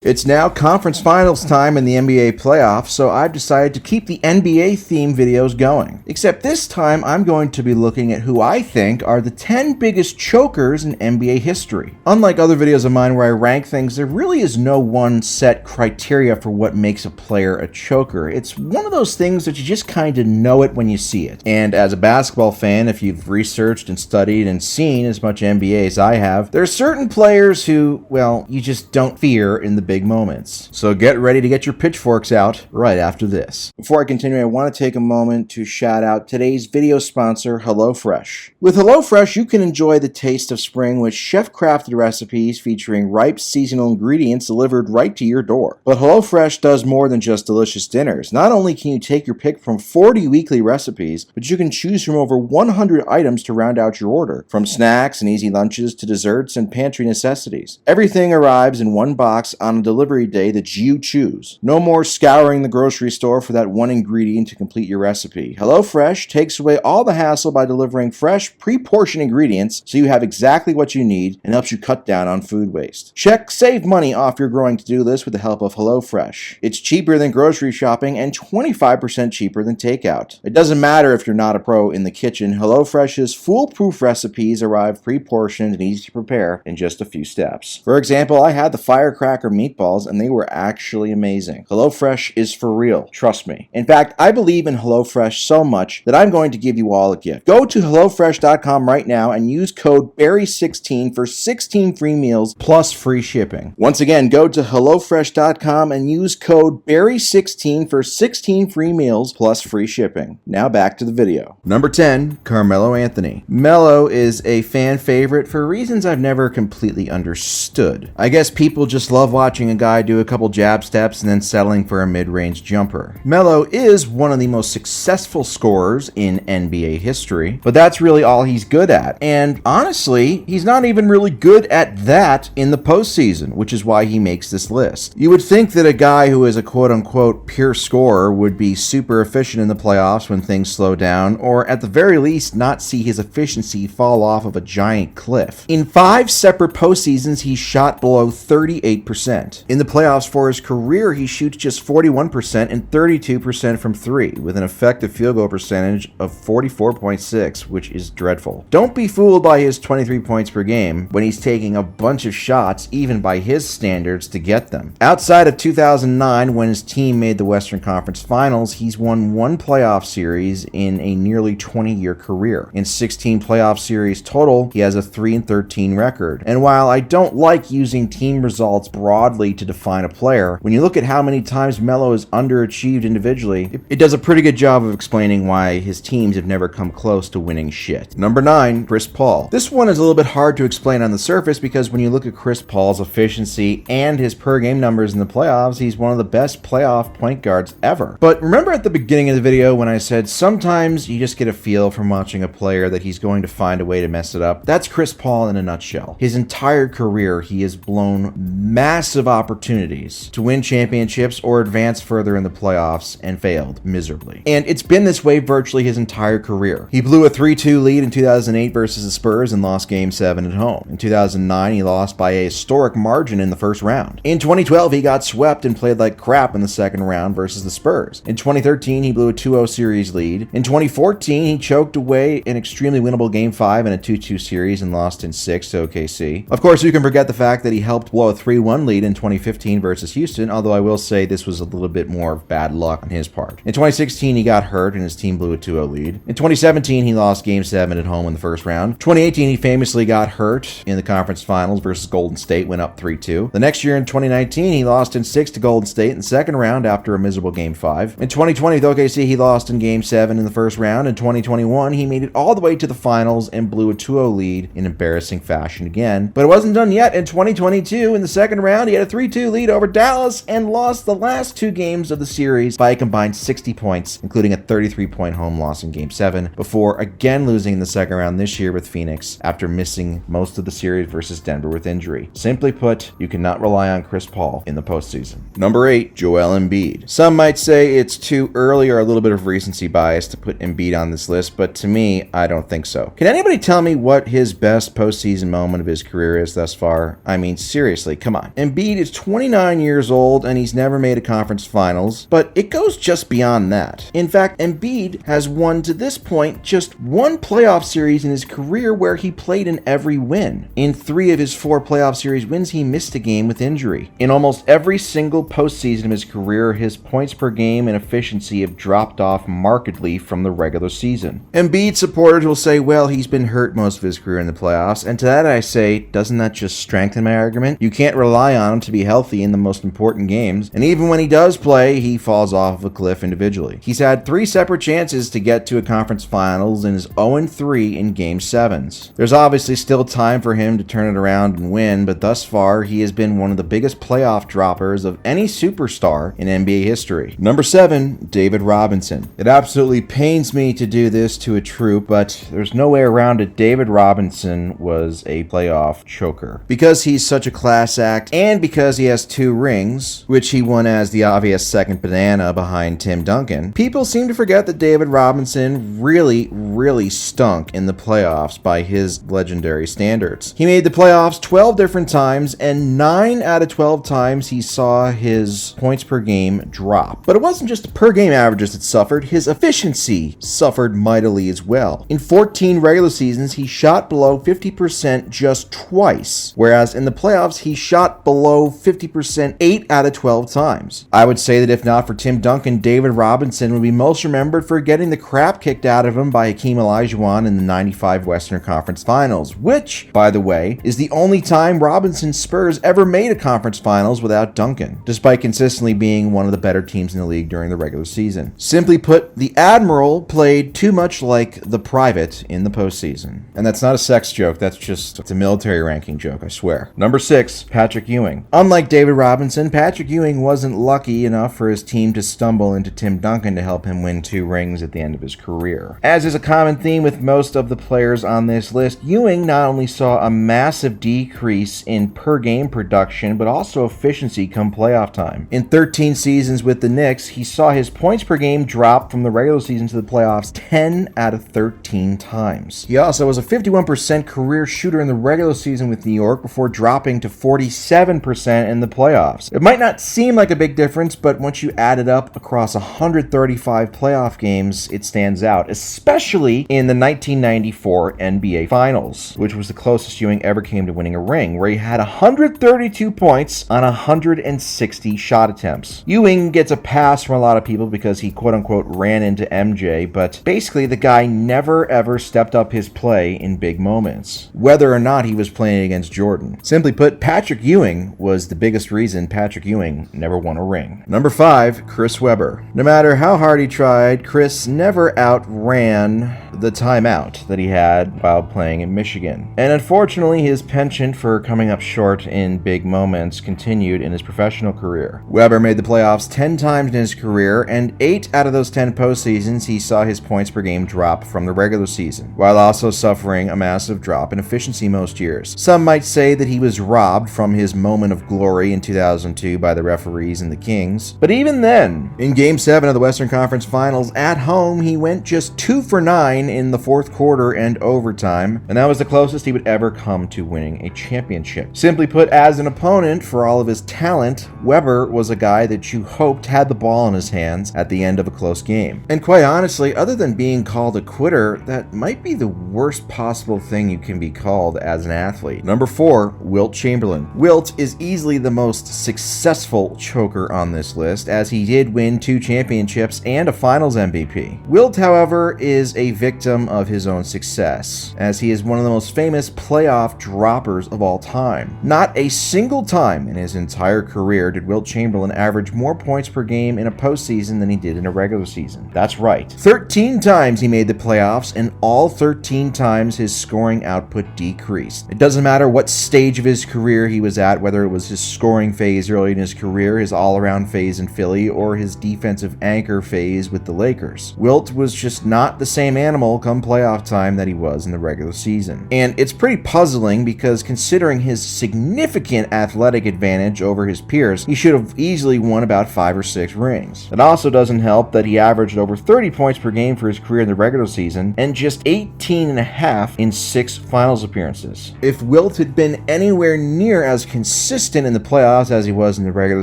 It's now conference finals time in the NBA playoffs, so I've decided to keep the NBA themed videos going. Except this time, I'm going to be looking at who I think are the 10 biggest chokers in NBA history. Unlike other videos of mine where I rank things, there really is no one set criteria for what makes a player a choker. It's one of those things that you just kind of know it when you see it. And as a basketball fan, if you've researched and studied and seen as much NBA as I have, there are certain players who, well, you just don't fear in the big moments. So get ready to get your pitchforks out right after this. Before I continue, I want to take a moment to shout out today's video sponsor, HelloFresh. With HelloFresh, you can enjoy the taste of spring with chef-crafted recipes featuring ripe seasonal ingredients delivered right to your door. But HelloFresh does more than just delicious dinners. Not only can you take your pick from 40 weekly recipes, but you can choose from over 100 items to round out your order, from snacks and easy lunches to desserts and pantry necessities. Everything arrives in one box on a delivery day that you choose. No more scouring the grocery store for that one ingredient to complete your recipe. HelloFresh takes away all the hassle by delivering fresh, pre-portioned ingredients so you have exactly what you need and helps you cut down on food waste. Check Save money off your growing to-do list with the help of HelloFresh. It's cheaper than grocery shopping and 25% cheaper than takeout. It doesn't matter if you're not a pro in the kitchen, HelloFresh's foolproof recipes arrive pre-portioned and easy to prepare in just a few steps. For example, I had the firecracker meatballs and they were actually amazing. HelloFresh is for real, trust me. In fact, I believe in HelloFresh so much that I'm going to give you all a gift. Go to HelloFresh.com right now and use code BERRY16 for 16 free meals plus free shipping. Once again, go to HelloFresh.com and use code BERRY16 for 16 free meals plus free shipping. Now back to the video. Number 10, Carmelo Anthony. Melo is a fan favorite for reasons I've never completely understood. I guess people just love watching a guy do a couple jab steps and then settling for a mid-range jumper. Melo is one of the most successful scorers in NBA history, but that's really all he's good at. And honestly, he's not even really good at that in the postseason, which is why he makes this list. You would think that a guy who is a quote-unquote pure scorer would be super efficient in the playoffs when things slow down, or at the very least not see his efficiency fall off of a giant cliff. In 5 separate postseasons, he shot below 38%. In the playoffs for his career, he shoots just 41% and 32% from 3, with an effective field goal percentage of 44.6, which is dreadful. Don't be fooled by his 23 points per game when he's taking a bunch of shots, even by his standards, to get them. Outside of 2009, when his team made the Western Conference Finals, he's won 1 playoff series in a nearly 20-year career. In 16 playoff series total, he has a 3-13 record. And while I don't like using team results broadly to define a player, when you look at how many times Melo has underachieved individually, it does a pretty good job of explaining why his teams have never come close to winning shit. Number 9, Chris Paul. This one is a little bit hard to explain on the surface because when you look at Chris Paul's efficiency and his per game numbers in the playoffs, he's one of the best playoff point guards ever. But remember at the beginning of the video when I said sometimes you just get a feel from watching a player that he's going to find a way to mess it up? That's Chris Paul in a nutshell. His entire career, he has blown massive opportunities to win championships or advance further in the playoffs and failed miserably. And it's been this way virtually his entire career. He blew a 3-2 lead in 2008 versus the Spurs and lost Game 7 at home. In 2009, he lost by a historic margin in the first round. In 2012, he got swept and played like crap in the second round versus the Spurs. In 2013, he blew a 2-0 series lead. In 2014, he choked away an extremely winnable Game 5 in a 2-2 series and lost in 6 to OKC. Of course, you can forget the fact that he helped blow a 3-1 lead in 2015 versus Houston, although I will say this was a little bit more of bad luck on his part. In 2016, he got hurt and his team blew a 2-0 lead. In 2017, he lost Game 7 at home in the first round. 2018, he famously got hurt in the conference finals versus Golden State, went up 3-2. The next year in 2019, he lost in 6 to Golden State in the second round after a miserable Game 5. In 2020 with OKC, he lost in Game 7 in the first round. In 2021, he made it all the way to the finals and blew a 2-0 lead in embarrassing fashion again. But it wasn't done yet. In 2022, in the second round, he had a 3-2 lead over Dallas and lost the last 2 games of the series by a combined 60 points, including a 33-point home loss in Game 7, before again losing in the second round this year with Phoenix after missing most of the series versus Denver with injury. Simply put, you cannot rely on Chris Paul in the postseason. Number 8, Joel Embiid. Some might say it's too early or a little bit of recency bias to put Embiid on this list, but to me, I don't think so. Can anybody tell me what his best postseason moment of his career is thus far? I mean, seriously, come on. Embiid Embiid is 29 years old and he's never made a conference finals, but it goes just beyond that. In fact, Embiid has won to this point just one playoff series in his career where he played in every win. In 3 of his 4 playoff series wins, he missed a game with injury. In almost every single postseason of his career, his points per game and efficiency have dropped off markedly from the regular season. Embiid supporters will say, well, he's been hurt most of his career in the playoffs, and to that I say, doesn't that just strengthen my argument? You can't rely on him to be healthy in the most important games, and even when he does play, he falls off of a cliff individually. He's had 3 separate chances to get to a conference finals and is 0-3 in Game 7s. There's obviously still time for him to turn it around and win, but thus far, he has been one of the biggest playoff droppers of any superstar in NBA history. Number 7, David Robinson. It absolutely pains me to do this to a troop, but there's no way around it. David Robinson was a playoff choker. Because he's such a class act, and because he has 2 rings, which he won as the obvious second banana behind Tim Duncan, people seem to forget that David Robinson really stunk in the playoffs by his legendary standards. He made the playoffs 12 different times, and 9 out of 12 times he saw his points per game drop. But it wasn't just the per game averages that suffered, his efficiency suffered mightily as well. In 14 regular seasons, he shot below 50% just twice, whereas in the playoffs, he shot below 50% 8 out of 12 times. I would say that if not for Tim Duncan, David Robinson would be most remembered for getting the crap kicked out of him by Hakeem Olajuwon in the 95 Western Conference Finals, which, by the way, is the only time Robinson's Spurs ever made a conference finals without Duncan, despite consistently being one of the better teams in the league during the regular season. Simply put, the Admiral played too much like the Private in the postseason. And that's not a sex joke, it's a military ranking joke, I swear. Number 6, Patrick Ewing. Unlike David Robinson, Patrick Ewing wasn't lucky enough for his team to stumble into Tim Duncan to help him win 2 rings at the end of his career. As is a common theme with most of the players on this list, Ewing not only saw a massive decrease in per game production, but also efficiency come playoff time. In 13 seasons with the Knicks, he saw his points per game drop from the regular season to the playoffs 10 out of 13 times. He also was a 51% career shooter in the regular season with New York before dropping to 47% in the playoffs. It might not seem like a big difference, but once you add it up across 135 playoff games, it stands out, especially in the 1994 NBA Finals, which was the closest Ewing ever came to winning a ring, where he had 132 points on 160 shot attempts. Ewing gets a pass from a lot of people because he quote-unquote ran into MJ, but basically the guy never ever stepped up his play in big moments, whether or not he was playing against Jordan. Simply put, Patrick Ewing was the biggest reason Patrick Ewing never won a ring. Number 5, Chris Webber. No matter how hard he tried, Chris never outran the timeout that he had while playing in Michigan. And unfortunately, his penchant for coming up short in big moments continued in his professional career. Webber made the playoffs 10 times in his career, and 8 out of those 10 postseasons he saw his points per game drop from the regular season, while also suffering a massive drop in efficiency most years. Some might say that he was robbed from his moment of glory in 2002 by the referees and the Kings, but even then, in Game 7 of the Western Conference Finals at home, he went just 2 for 9 in the fourth quarter and overtime, and that was the closest he would ever come to winning a championship. Simply put, as an opponent, for all of his talent, Webber was a guy that you hoped had the ball in his hands at the end of a close game. And quite honestly, other than being called a quitter, that might be the worst possible thing you can be called as an athlete. Number 4, Wilt Chamberlain. Wilt is easily the most successful choker on this list, as he did win 2 championships and a finals MVP. Wilt, however, is a victim of his own success, as he is one of the most famous playoff droppers of all time. Not a single time in his entire career did Wilt Chamberlain average more points per game in a postseason than he did in a regular season. That's right. 13 times he made the playoffs, and all 13 times his scoring output decreased. It doesn't matter what stage of his career he was at, whether it was his scoring phase early in his career, his all-around phase in Philly, or his defensive anchor phase with the Lakers. Wilt was just not the same animal come playoff time that he was in the regular season. And it's pretty puzzling because considering his significant athletic advantage over his peers, he should have easily won about 5 or 6 rings. It also doesn't help that he averaged over 30 points per game for his career in the regular season and just 18.5 in 6 finals appearances. If Wilt had been anywhere near as consistent consistent in the playoffs as he was in the regular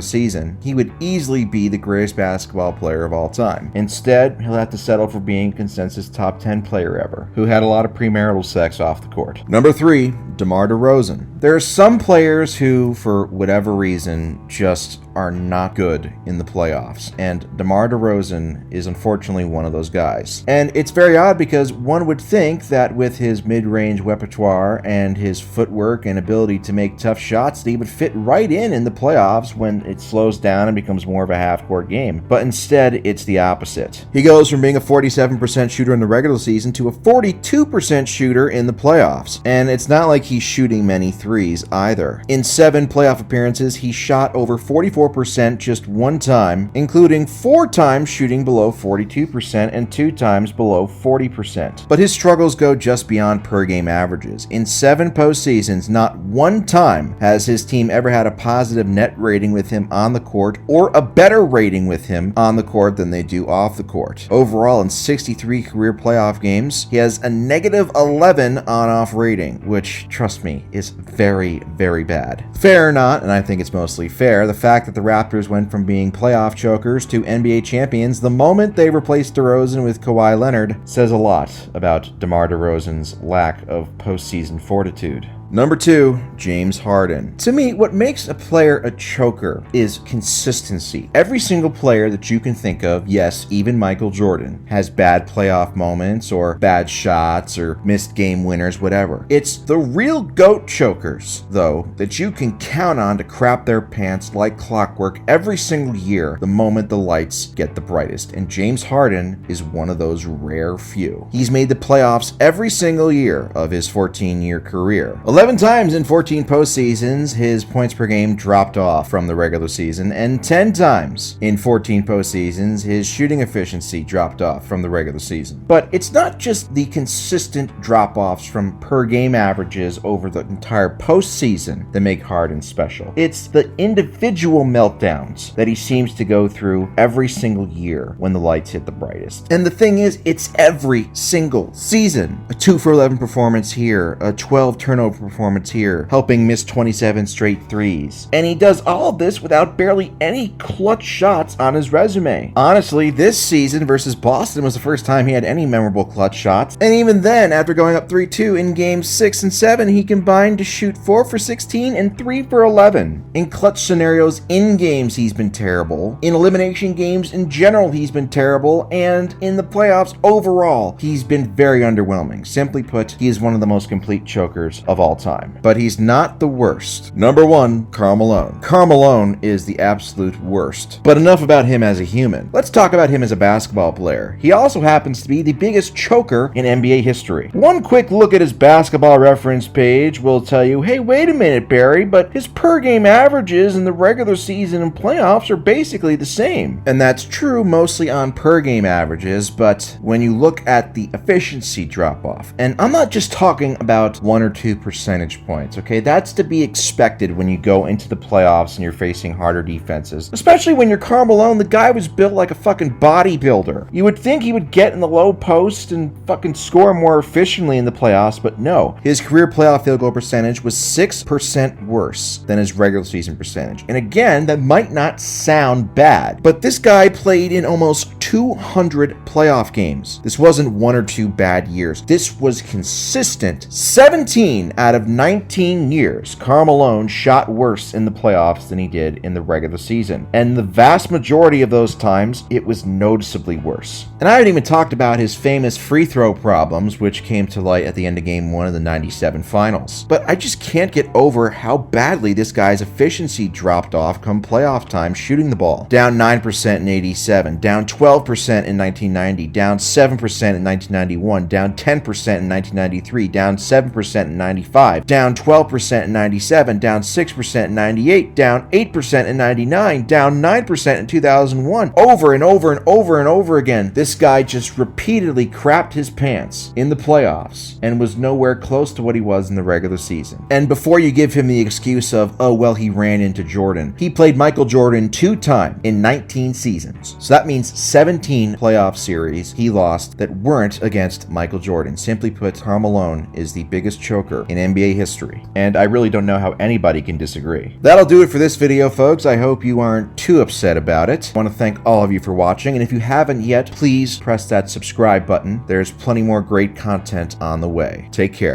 season, he would easily be the greatest basketball player of all time. Instead, he'll have to settle for being consensus top 10 player ever, who had a lot of premarital sex off the court. Number 3, DeMar DeRozan. There are some players who, for whatever reason, just are not good in the playoffs, and DeMar DeRozan is unfortunately one of those guys. And it's very odd because one would think that with his mid-range repertoire and his footwork and ability to make tough shots, that he would fit right in the playoffs when it slows down and becomes more of a half-court game. But instead, it's the opposite. He goes from being a 47% shooter in the regular season to a 42% shooter in the playoffs. And it's not like he's shooting many threes either. In 7 playoff appearances, he shot over 44% just one time, including 4 times shooting below 42% and 2 times below 40%. But his struggles go just beyond per-game averages. In 7 postseasons, not one time has his team ever had a positive net rating with him on the court or a better rating with him on the court than they do off the court. Overall, in 63 career playoff games, he has a negative 11 on-off rating, which, trust me, is very, very bad. Fair or not, and I think it's mostly fair, the fact that the Raptors went from being playoff chokers to NBA champions the moment they replaced DeRozan with Kawhi Leonard says a lot about DeMar DeRozan's lack of postseason fortitude. Number 2, James Harden. To me, what makes a player a choker is consistency. Every single player that you can think of, yes, even Michael Jordan, has bad playoff moments or bad shots or missed game winners, whatever. It's the real GOAT chokers, though, that you can count on to crap their pants like clockwork every single year the moment the lights get the brightest. And James Harden is one of those rare few. He's made the playoffs every single year of his 14-year career. 11 times in 14 postseasons, his points per game dropped off from the regular season, and 10 times in 14 postseasons, his shooting efficiency dropped off from the regular season. But it's not just the consistent drop-offs from per-game averages over the entire postseason that make Harden special. It's the individual meltdowns that he seems to go through every single year when the lights hit the brightest. And the thing is, it's every single season. A 2 for 11 performance here, a 12 turnover performance here, helping miss 27 straight threes. And he does all of this without barely any clutch shots on his resume. Honestly, this season versus Boston was the first time he had any memorable clutch shots. And even then, after going up 3-2 in games 6 and 7, he combined to shoot 4 for 16 and 3 for 11. In clutch scenarios in games, he's been terrible. In elimination games in general, he's been terrible. And in the playoffs overall, he's been very underwhelming. Simply put, he is one of the most complete chokers of all time. But he's not the worst. Number 1, Karl Malone. Karl Malone is the absolute worst. But enough about him as a human. Let's talk about him as a basketball player. He also happens to be the biggest choker in NBA history. One quick look at his basketball reference page will tell you, hey, wait a minute, Barry, but his per-game averages in the regular season and playoffs are basically the same. And that's true mostly on per-game averages, but when you look at the efficiency drop-off, and I'm not just talking about 1 or 2 percentage points, okay? That's to be expected when you go into the playoffs and you're facing harder defenses. Especially when you're Karl Malone, the guy was built like a fucking bodybuilder. You would think he would get in the low post and fucking score more efficiently in the playoffs, but no. His career playoff field goal percentage was 6% worse than his regular season percentage. And again, that might not sound bad, but this guy played in almost 200 playoff games. This wasn't 1 or 2 bad years. This was consistent. 17 out of 19 years, Karl Malone shot worse in the playoffs than he did in the regular season. And the vast majority of those times, it was noticeably worse. And I haven't even talked about his famous free throw problems, which came to light at the end of Game 1 of the 97 finals. But I just can't get over how badly this guy's efficiency dropped off come playoff time shooting the ball. Down 9% in 87, down 12% in 1990, down 7% in 1991, down 10% in 1993, down 7% in 95, down 12% in 97, down 6% in 98, down 8% in 99, down 9% in 2001. Over and over and over and over again, this guy just repeatedly crapped his pants in the playoffs and was nowhere close to what he was in the regular season. And before you give him the excuse of, oh, well, he ran into Jordan, he played Michael Jordan 2 times in 19 seasons. So that means 17 playoff series he lost that weren't against Michael Jordan. Simply put, Karl Malone is the biggest choker in NBA history. And I really don't know how anybody can disagree. That'll do it for this video, folks. I hope you aren't too upset about it. I want to thank all of you for watching, and if you haven't yet, please press that subscribe button. There's plenty more great content on the way. Take care.